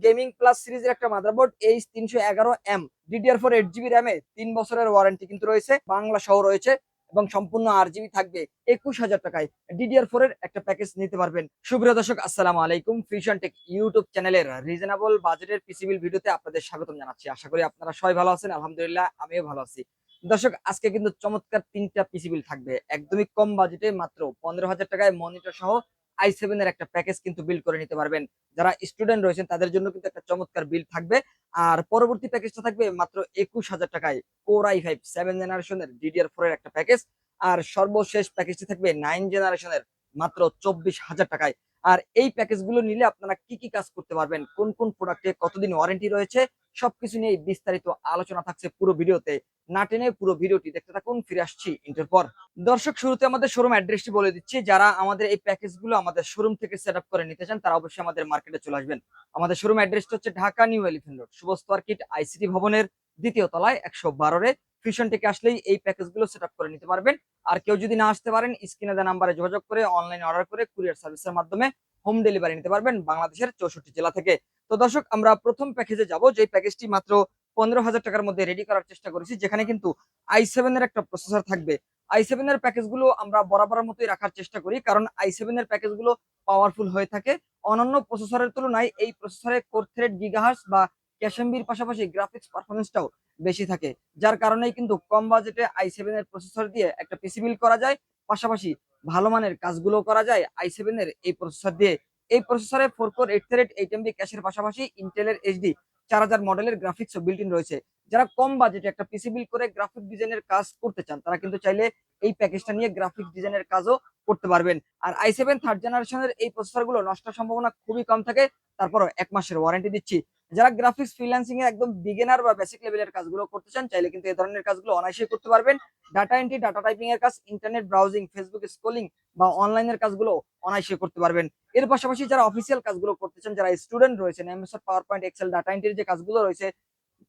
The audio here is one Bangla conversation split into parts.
গেমিং প্লাস সিরিজের একটা মাদারবোর্ড H311M DDR4 8GB র্যামে 3 বছরের ওয়ারেন্টি কিন্তু রয়েছে, বাংলা সহ রয়েছে এবং সম্পূর্ণ RGB থাকবে 21,000 টাকায়। DDR4 এর একটা প্যাকেজ নিতে পারবেন। সুপ্রিয় দর্শক, আসসালামু আলাইকুম। ফিউশন টেক ইউটিউব চ্যানেলের রিজনেবল বাজেটের পিসি বিল ভিডিওতে আপনাদের স্বাগতম জানাচ্ছি। আশা করি আপনারা সবাই ভালো আছেন। আলহামদুলিল্লাহ, আমিও ভালো আছি। দর্শক, আজকে কিন্তু চমৎকার 3টা পিসি বিল থাকবে একদমই কম বাজেটে, মাত্র 15,000 টাকায় মনিটর সহ i7 এর একটা প্যাকেজ কিন্তু বিল করে নিতে পারবেন। যারা স্টুডেন্ট রয়েছেন তাদের জন্য কিন্তু একটা চমৎকার বিল থাকবে। আর পরবর্তী প্যাকেজটা থাকবে মাত্র 21,000 টাকায়, কোর i5 7 জেনারেশনের DDR4 এর একটা প্যাকেজ। আর সর্বশেষ প্যাকেজটি থাকবে 9 জেনারেশনের, মাত্র 24,000 টাকায়। আর এই প্যাকেজগুলো নিলে আপনারা কি কি কাজ করতে পারবেন, কোন কোন প্রোডাক্টে কতদিন ওয়ারেন্টি রয়েছে, সবকিছু নিয়ে বিস্তারিত আলোচনা থাকছে পুরো ভিডিওতে। না টেনে পুরো ভিডিওটি দেখতে থাকুন, ফিরে আসছি ইন্টার পর। দর্শক, শুরুতে আমাদের শোরুম অ্যাড্রেসটি বলে দিচ্ছি। যারা আমাদের এই প্যাকেজগুলো আমাদের শোরুম থেকে সেট আপ করে নিতে চান তারা অবশ্যই আমাদের মার্কেটে চলে আসবেন। আমাদের শোরুম অ্যাড্রেসটা হচ্ছে Dhaka new elephant road, Shubhastu market ICT ভবনের 2য় তলায় 112-এ। ফিউশন থেকে আসলেই এই প্যাকেজগুলো সেট আপ করে নিতে পারবেন। আর কেউ যদি না আসতে পারেন, স্ক্রিনে দেওয়া নাম্বারে যোগাযোগ করে অনলাইন অর্ডার করে কুরিয়ার সার্ভিসের মাধ্যমে হোম ডেলিভারি নিতে পারবেন বাংলাদেশের 64 জেলা থেকে। তো দর্শক, আমরা প্রথম প্যাকেজে যাব, যে প্যাকেজটি মাত্র 15,000 টাকার মধ্যে রেডি করার চেষ্টা করেছি, যেখানে কিন্তু i7 এর একটা প্রসেসর থাকবে। i7 এর প্যাকেজগুলো আমরা বরাবরের মতোই রাখার চেষ্টা করি, কারণ i7 এর প্যাকেজগুলো পাওয়ারফুল হয়ে থাকে। অন্যান্য প্রসেসরের তুলনায় এই প্রসেসরে কোর থ্রেড গিগাহার্টজ বা ক্যাশএমবির পাশাপাশি গ্রাফিক্স পারফরমেন্সটাও বেশি থাকে। যার কারণেই কিন্তু কম বাজেটে i7 এর প্রসেসর দিয়ে একটা পিসি বিল্ড করা যায়, পাশাপাশি ভালো মানের কাজগুলো করা যায় i7 এর এই প্রসেসর দিয়ে। এই প্রসেসরে 4 কোর 8 থ্রেড 8 MB ক্যাশের পাশাপাশি ইন্টেলের এইচডি 4000 মডেলের গ্রাফিক্সও বিল্ট ইন রয়েছে। যারা কম বাজেটে একটা পিসি বিল্ড করে গ্রাফিক ডিজাইনের কাজ করতে চান তারা কিন্তু চাইলে এই প্যাকেজটা নিয়ে গ্রাফিক ডিজাইনের কাজও করতে পারবেন। আর i7 থার্ড জেনারেশনের এই প্রসেসরগুলো নষ্টের সম্ভাবনা খুবই কম থাকে, তারপরও 1 মাসের ওয়ারেন্টি দিচ্ছি। যারা গ্রাফিক্স ফ্রিল্যান্সিং এ একদম বিগিনার বা বেসিক লেভেলের কাজগুলো করতে চান চাইলে কিন্তু এই ধরনের কাজগুলো অনায়াসেই করতে পারবেন। ডাটা এন্ট্রি, ডাটা টাইপিং এর কাজ, ইন্টারনেট ব্রাউজিং, ফেসবুক স্ক্রলিং বা অনলাইনের কাজগুলো অনায়াসই করতে পারবেন। এর পাশাপাশি যারা অফিসিয়াল কাজগুলো করতে চান, যারা স্টুডেন্ট রয়েছেন, MS PowerPoint, Excel, data এন্ট্রির যে কাজগুলো রয়েছে,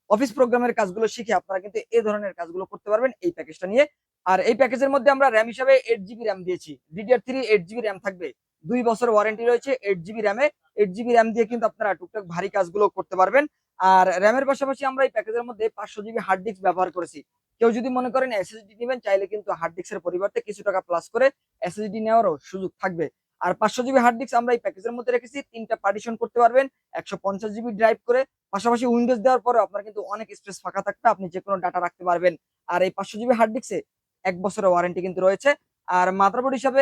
অফিস প্রোগ্রামের কাজগুলো শিখে আপনারা কিন্তু এই ধরনের কাজগুলো করতে পারবেন এই প্যাকেজটা নিয়ে। আর এই প্যাকেজের মধ্যে আমরা র্যাম হিসাবে 8GB র্যাম দিয়েছি। DDR3 8GB র্যাম থাকবে, 2 বছর ওয়ারেন্টি রয়েছে 8GB র্যামে। 8GB র্যাম দিয়ে কিন্তু আপনারা টুকটাক ভারী কাজগুলো করতে পারবেন। আর র্যামের পাশাপাশি আমরা এই প্যাকেজের মধ্যে 500GB হার্ড ডিস্ক ব্যবহার করেছি। কেউ যদি মনে করেন এসএসডি নেবেন, চাইলে কিন্তু হার্ড ডিস্কের পরিবর্তে কিছু টাকা প্লাস করে এসএসডি নেওয়ারও সুযোগ থাকবে। আর 500GB হার্ড ডিস্ক আমরা এই প্যাকেজের মধ্যে রেখেছি, 3টা পার্টিশন করতে পারবেন 150GB ড্রাইভ করে। পাশাপাশি উইন্ডোজ দেওয়ার পরে আপনার কিন্তু অনেক স্পেস ফাঁকা থাকবে, আপনি যে কোনো ডাটা রাখতে পারবেন। আর এই 500GB হার্ড ডিস্কে 1 বছরের ওয়ারেন্টি কিন্তু রয়েছে। আর মাদারবোর্ড হিসাবে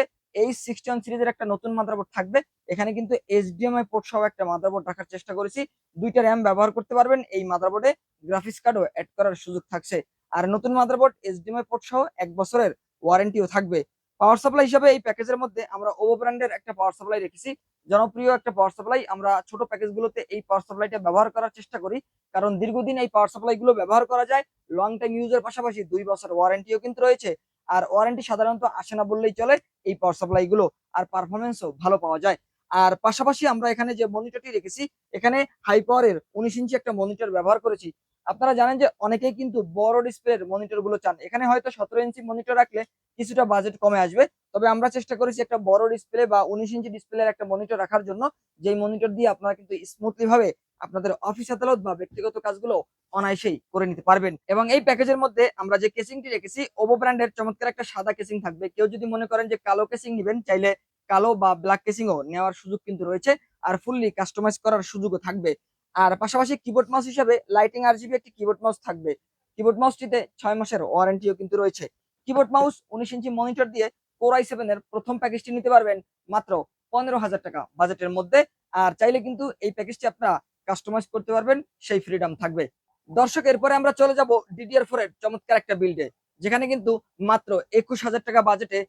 H61 সিরিজের একটা নতুন মাদারবোর্ড থাকবে। এখানে কিন্তু HDMI পোর্ট সহ একটা মাদারবোর্ড রাখার চেষ্টা করেছি। 2টা র্যাম ব্যবহার করতে পারবেন এই মাদারবোর্ডে, গ্রাফিক্স কার্ডও অ্যাড করার সুযোগ থাকছে। আর নতুন মাদারবোর্ড HDMI পোর্ট সহ 1 বছরের ওয়ারেন্টিও থাকবে। পাওয়ার সাপ্লাই হিসাবে এই প্যাকেজের মধ্যে আমরা ওভো ব্র্যান্ডের একটা পাওয়ার সাপ্লাই রেখেছি, জনপ্রিয় একটা পাওয়ার সাপ্লাই। আমরা ছোট প্যাকেজগুলোতে এই পাওয়ার সাপ্লাইটা ব্যবহার করার চেষ্টা করি, কারণ দীর্ঘদিন এই পাওয়ার সাপ্লাই গুলো ব্যবহার করা যায়। লং টাইম ইউজের পাশাপাশি 2 বছর ওয়ারেন্টিও কিন্তু রয়েছে। আর ওয়ারেন্টি সাধারণত আসে না বললেই চলে এই পাওয়ার সাপ্লাই গুলো, আর পারফরমেন্সও ভালো পাওয়া যায়। আর পাশাপাশি আমরা এখানে যে মনিটরটি রেখেছি, এখানে হাই পাওয়ারের 19 ইঞ্চি একটা মনিটর ব্যবহার করেছি। আপনারা জানেন যে অনেকেই কিন্তু বড় ডিসপ্লের মনিটর গুলো চান, এখানে হয়তো 17 ইঞ্চি মনিটর রাখলে কিছুটা বাজেট কমে আসবে। তবে আমরা চেষ্টা করেছি একটা বড় ডিসপ্লে বা 19 ইঞ্চি ডিসপ্লের একটা মনিটর রাখার জন্য, যেই মনিটর দিয়ে আপনারা কিন্তু স্মুথলি ভাবে আপনাদের অফিস আদালত বা ব্যক্তিগত কাজগুলো অনায়াসেই করে নিতে পারবেন। এবং এই প্যাকেজের মধ্যে আমরা যে কেসিংটি রেখেছি, ওভো ব্র্যান্ডের চমৎকার একটা সাদা কেসিং থাকবে। কেউ যদি মনে করেন যে কালো কেসিং নেবেন, চাইলে কালো বা ব্ল্যাক কেসিংও নেওয়ার সুযোগ কিন্তু রয়েছে। আর ফুললি কাস্টমাইজ করার সুযোগও থাকবে। আর পাশাপাশি কিবোর্ড মাউস হিসাবে লাইটিং RGB একটি কিবোর্ড মাউস থাকবে। কিবোর্ড মাউসটিতে 6 মাসের ওয়ারেন্টিও কিন্তু রয়েছে। কিবোর্ড মাউস 19 ইঞ্চি মনিটর দিয়ে কোর i7 এর প্রথম প্যাকেজটি নিতে পারবেন মাত্র 15,000 টাকা বাজেটের মধ্যে। আর চাইলে কিন্তু এই প্যাকেজটি আপনারা কাস্টমাইজ করতে পারবেন, সেই ফ্রিডম থাকবে। দর্শক, এরপরে আমরা চলে যাব DDR4 এর চমৎকার একটা বিল্ডে, যেখানে কিন্তু মাত্র 21,000 টাকা বাজেটে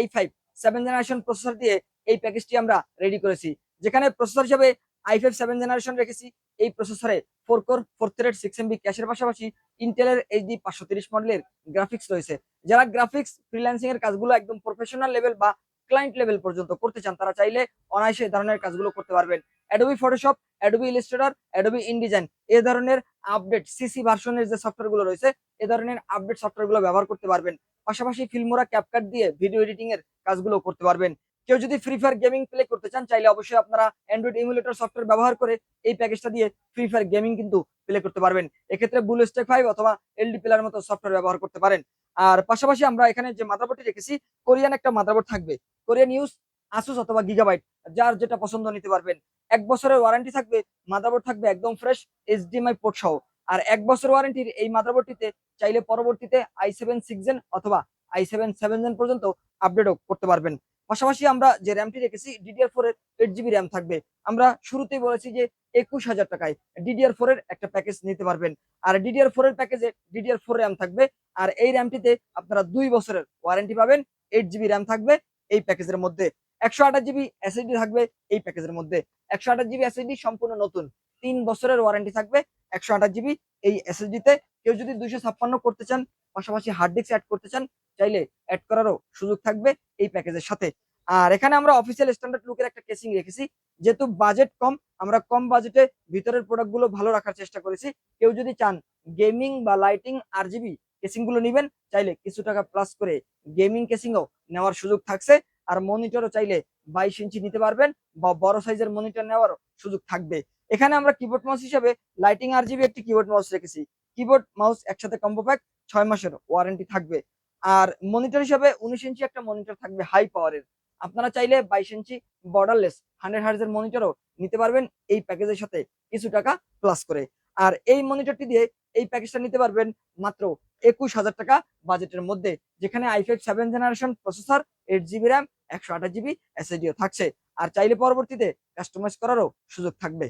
i5 7 জেনারেশন প্রসেসর দিয়ে এই প্যাকেজটি আমরা রেডি করেছি। যেখানে প্রসেসর হিসেবে i5 7 জেনারেশন রেখেছি। এই প্রসেসরে 4 কোর 4 থ্রেড 6 MB ক্যাশের পাশাপাশি ইন্টেলের এইচডি 530 মডেলের গ্রাফিক্স রয়েছে। যারা গ্রাফিক্স ফ্রিল্যান্সিং এর কাজগুলো একদম প্রফেশনাল লেভেল বা ক্লায়েন্ট লেভেল পর্যন্ত করতে চান, তারা চাইলে অনায়াসে এই ধরনের কাজগুলো করতে পারবেন। Adobe Photoshop, Adobe Illustrator, Adobe InDesign এ ধরনের আপডেট সিসি ভার্সনের যে সফটওয়্যার গুলো রয়েছে, এ ধরনের আপডেট সফটওয়্যার গুলো ব্যবহার করতে পারবেন। পাশাপাশি ফিল্মোরা, ক্যাপকাট দিয়ে ভিডিও এডিটিং এর কাজগুলো করতে পারবেন। কেউ যদি ফ্রি ফায়ার গেমিং প্লে করতে চান চাইলে অবশ্যই আপনারা অ্যান্ড্রয়েড ইমুলেটর সফটওয়্যার ব্যবহার করে এই প্যাকেজটা দিয়ে ফ্রি ফায়ার গেমিং কিন্তু প্লে করতে পারবেন। এক্ষেত্রে বুল স্ট্যাক 5 অথবা এলডি প্লার মতো সফটওয়্যার ব্যবহার করতে পারেন। আর পাশাপাশি আমরা এখানে যে মাদারবোর্ডটি রেখেছি কোরিয়ান একটা মাদারবোর্ড থাকবে, কোরিয়ান ইউজ আসুস অথবা গিগাবাইট, যার যেটা পছন্দ নিতে পারবেন। 1 বছরের ওয়ারেন্টি থাকবে, মাদারবোর্ড থাকবে একদম ফ্রেশ এইচডিএমআই পোর্ট সহ। আর 1 বছর ওয়ারেন্টির এই মাদারবোর্ডটিতে চাইলে পরবর্তীতে i7 6 জেন অথবা i7 7 জেন পর্যন্ত আপডেটও করতে পারবেন। পাশাপাশি আমরা যে র্যামটি রেখেছি DDR4 এর 8 জিবি র্যাম থাকবে। আমরা শুরুতেই বলেছি যে 21,000 টাকায় DDR4 এর একটা প্যাকেজ নিতে পারবেন। আর DDR4 এর প্যাকেজে DDR4 র্যাম থাকবে। আর এই র্যামটিতে আপনারা 2 বছরের ওয়ারেন্টি পাবেন। 8 জিবি র্যাম থাকবে এই প্যাকেজের মধ্যে। 128 জিবি এসএসডি থাকবে এই প্যাকেজের মধ্যে। 128 জিবি এসএসডি সম্পূর্ণ নতুন, 3 বছরের ওয়ারেন্টি থাকবে 128 জিবি এই এসএসডি তে। কেউ যদি 256 করতে চান, পাশাপাশি হার্ড ডিস্ক অ্যাড করতে চান, চাইলে অ্যাড করারও সুযোগ থাকবে এই প্যাকেজের সাথে। আর এখানে আমরা অফিসিয়াল স্ট্যান্ডার্ড লুকের একটা কেসিং রেখেছি। যেহেতু বাজেট কম, আমরা কম বাজেটে ভিতরের প্রোডাক্টগুলো ভালো রাখার চেষ্টা করেছি। কেউ যদি চান গেমিং বা লাইটিং আরজিবি কেসিং গুলো নিবেন, চাইলে কিছু টাকা প্লাস করে গেমিং কেসিংও নেওয়ার সুযোগ থাকছে। আর মনিটরও চাইলে 22 ইঞ্চি নিতে পারবেন বা বড় সাইজের মনিটর নেওয়ারও সুযোগ থাকবে। এখানে আমরা কিবোর্ড মাউস হিসেবে লাইটিং আরজিবি একটি কিবোর্ড মাউস রেখেছি। কিবোর্ড মাউস একসাথে কম্বো প্যাক, 6 মাসের ওয়ারেন্টি থাকবে। আর মনিটর হিসেবে 19 ইঞ্চি একটা মনিটর থাকবে হাই পাওয়ারের। আপনারা চাইলে 22 ইঞ্চি বর্ডারলেস 100 হার্জ এর মনিটরও নিতে পারবেন এই প্যাকেজের সাথে কিছু টাকা প্লাস করে। আর এই মনিটরটি দিয়ে এই প্যাকেজটা নিতে পারবেন মাত্র 21,000 টাকা বাজেটের মধ্যে, যেখানে i5 7 generation processor, 8 GB RAM, 128 GB এসএসডিও থাকছে। আর চাইলে পরবর্তীতে কাস্টমাইজ করারও সুযোগ থাকবে।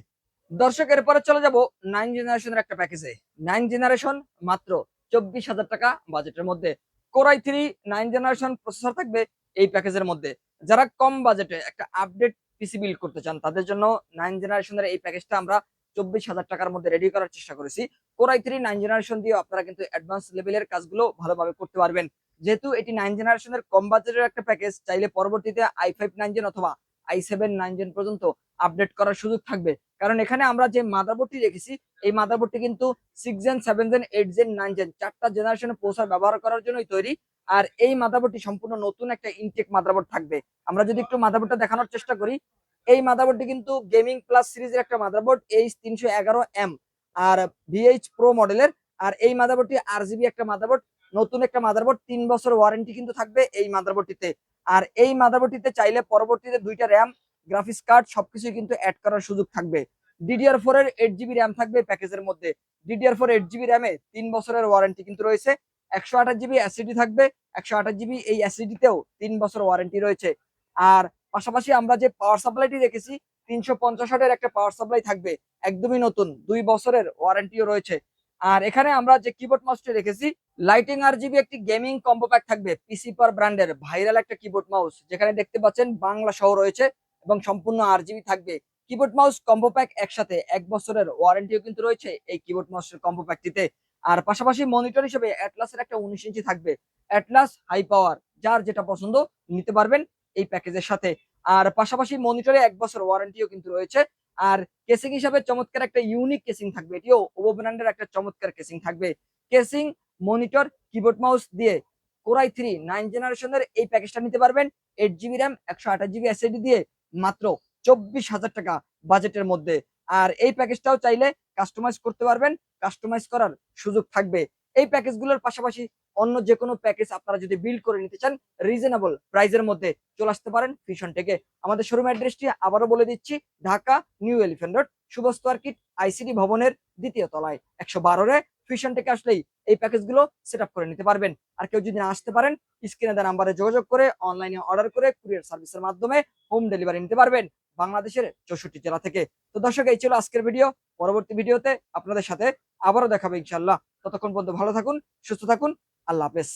দর্শক, এরপরে চলে যাব 9 জেনারেশনের একটা প্যাকেজে। 9 জেনারেশন মাত্র 24,000 টাকা বাজেটের মধ্যে। কোর i3 9 জেনারেশন প্রসেসর থাকবে এই প্যাকেজের মধ্যে। যারা কম বাজেটে একটা আপডেট পিসি বিল্ড করতে চান, তাদের জন্য 9 জেনারেশনের এই প্যাকেজটা আমরা 24,000 টাকার মধ্যে রেডি করার চেষ্টা করেছি। কোর i3 9 জেনারেশন দিয়ে আপনারা কিন্তু অ্যাডভান্স লেভেলের কাজগুলো ভালোভাবে করতে পারবেন। যেহেতু এটি 9 জেনারেশনের কম বাজেটের একটা প্যাকেজ, চাইলে পরবর্তীতে i5 9 জেন অথবা i7 9 জেন পর্যন্ত আপডেট করার সুযোগ থাকবে। কারণ এখানে আমরা যে মাদারবোর্ডটি রেখেছি, এই মাদারবোর্ডটি কিন্তু 6 জেন 7 জেন 8 জেন 9 জেন 4টা জেনারেশনের প্রসেসর ব্যবহার করার জন্যই তৈরি। আর এই মাদারবোর্ডটি সম্পূর্ণ নতুন একটা ইনটেক মাদারবোর্ড থাকবে। আমরা যদি একটু মাদারবোর্ডটা দেখানোর চেষ্টা করি, এই মাদারবোর্ডটি কিন্তু গেমিং প্লাস সিরিজের একটা মাদারবোর্ড, H311M আর VH প্রো মডেলের। আর এই মাদারবোর্ডটি আরজিবি একটা মাদারবোর্ড, নতুন একটা মাদারবোর্ড, 3 বছর ওয়ারেন্টি কিন্তু থাকবে এই মাদারবোর্ডটিতে। আর এই মাদারবোর্ডটিতে চাইলে পরবর্তীতে 2টা র্যাম, গ্রাফিক্স কার্ড সবকিছুই কিন্তু অ্যাড করার সুযোগ থাকবে। DDR4 এর 8 জিবি র্যাম থাকবে প্যাকেজের মধ্যে। DDR4 8 জিবি র্যামে 3 বছরের ওয়ারেন্টি কিন্তু রয়েছে। 128 জিবি এসএসডি থাকবে, 128 জিবি এই এসএসডি তেও 3 বছর ওয়ারেন্টি রয়েছে। আর পাশাপাশি আমরা যে পাওয়ার সাপ্লাইটি রেখেছি, 350 ওয়াটের একটা পাওয়ার সাপ্লাই থাকবে, একদমই নতুন, 2 বছরের ওয়ারেন্টিও রয়েছে। আর এখানে আমরা যে কিবোর্ড মাউসটি রেখেছি, লাইটিং আরজিবি একটি গেমিং কম্বো প্যাক থাকবে, পিসি পার ব্র্যান্ডের ভাইরাল একটা কিবোর্ড মাউস, যেখানে দেখতে পাচ্ছেন বাংলা সহ রয়েছে এবং সম্পূর্ণ আরজিবি থাকবে। কিবোর্ড মাউস কম্বো প্যাক একসাথে 1 বছরের ওয়ারেন্টিও কিন্তু রয়েছে এই কিবোর্ড মাউসের কম্বো প্যাকটিতে। আর পাশাপাশি মনিটর হিসেবে অ্যাটলাসের একটা 19 ইঞ্চি থাকবে, অ্যাটলাস হাই পাওয়ার, যার যেটা পছন্দ নিতে পারবেন এই প্যাকেজের সাথে। আর পাশাপাশি মনিটরে 1 বছর ওয়ারেন্টিও কিন্তু রয়েছে। আর কেসিং হিসাবে চমৎকার একটা ইউনিক কেসিং থাকবে, এটিও ওভো ব্র্যান্ডের একটা চমৎকার কেসিং থাকবে। কেসিং, মনিটর, কিবোর্ড মাউস দিয়ে কোর i3 9 জেনারেশনের এই প্যাকেজটা নিতে পারবেন 8 জিবি র্যাম, 128 জিবি এসএসডি দিয়ে মাত্র 24,000 টাকা বাজেটের মধ্যে। আর এই প্যাকেজটাও চাইলে কাস্টমাইজ করতে পারবেন, কাস্টমাইজ করার সুযোগ থাকবে। এই প্যাকেজগুলোর পাশাপাশি অন্য যে কোনো প্যাকেজ আপনারা যদি বিল্ড করে নিতে চান রিজনেবল প্রাইসের মধ্যে, চলে আসতে পারেন ফিশন টেকে। আমাদের শোরুম অ্যাড্রেসটি আবারও বলে দিচ্ছি, Dhaka new elephant road, শুভস্ত আর্কিট ICD ভবনের 2য় তলায় 112 ফিশন টেকে আসলেই এই প্যাকেজগুলো সেট আপ করে নিতে পারবেন। আর কেউ যদি না আসতে পারেন, স্ক্রিনে দেওয়া নাম্বারে যোগাযোগ করে অনলাইনে অর্ডার করে কুরিয়ার সার্ভিসের মাধ্যমে হোম ডেলিভারি নিতে পারবেন বাংলাদেশের 64 জেলা থেকে। তো দর্শক, এই ছিল আজকের ভিডিও। পরবর্তী ভিডিওতে আপনাদের সাথে আবারও দেখাবে ইনশাল্লাহ। ততক্ষণ পর্যন্ত ভালো থাকুন, সুস্থ থাকুন, আল্লাহ হাফেজ।